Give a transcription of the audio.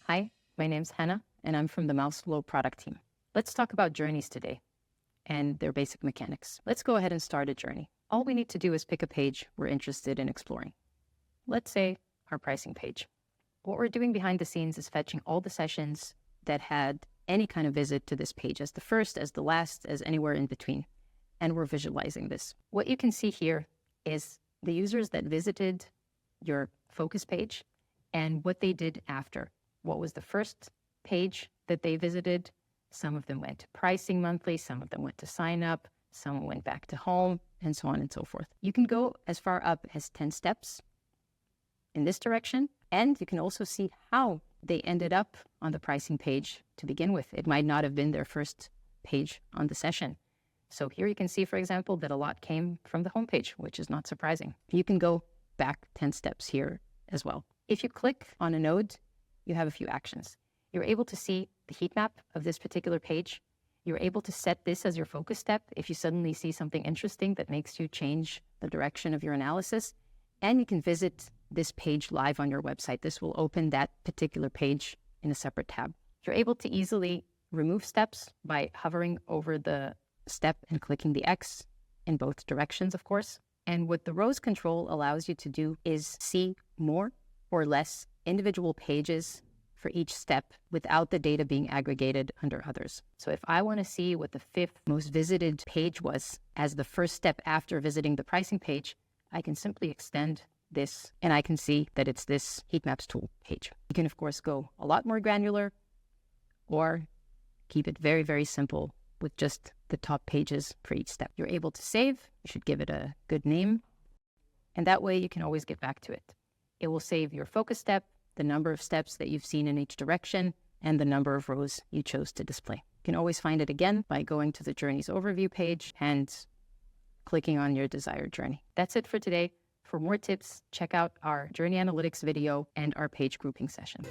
Hi, my name's Hannah, and I'm from the Mouseflow product team. Let's talk about journeys today and their basic mechanics. Let's go ahead and start a journey. All we need to do is pick a page we're interested in exploring. Let's say our pricing page. What we're doing behind the scenes is fetching all the sessions that had any kind of visit to this page, as the first, as the last, as anywhere in between. And we're visualizing this. What you can see here is the users that visited your focus page and what they did after. What was the first page that they visited? Some of them went to pricing monthly, some of them went to sign up, some went back to home, and so on and so forth. You can go as far up as 10 steps in this direction, and you can also see how they ended up on the pricing page to begin with. It might not have been their first page on the session. So here you can see, for example, that a lot came from the homepage, which is not surprising. You can go back 10 steps here as well. If you click on a node, you have a few actions. You're able to see the heat map of this particular page. You're able to set this as your focus step if you suddenly see something interesting that makes you change the direction of your analysis. And you can visit this page live on your website. This will open that particular page in a separate tab. You're able to easily remove steps by hovering over the step and clicking the X in both directions, of course. And what the rows control allows you to do is see more or less individual pages for each step without the data being aggregated under others. So if I want to see what the 5th most visited page was as the first step after visiting the pricing page, I can simply extend this and I can see that it's this heat maps tool page. You can, of course, go a lot more granular or keep it very, very simple with just the top pages for each step. You're able to save. You should give it a good name. And that way you can always get back to it. It will save your focus step, the number of steps that you've seen in each direction, and the number of rows you chose to display. You can always find it again by going to the Journeys Overview page and clicking on your desired journey. That's it for today. For more tips, check out our Journey Analytics video and our page grouping session.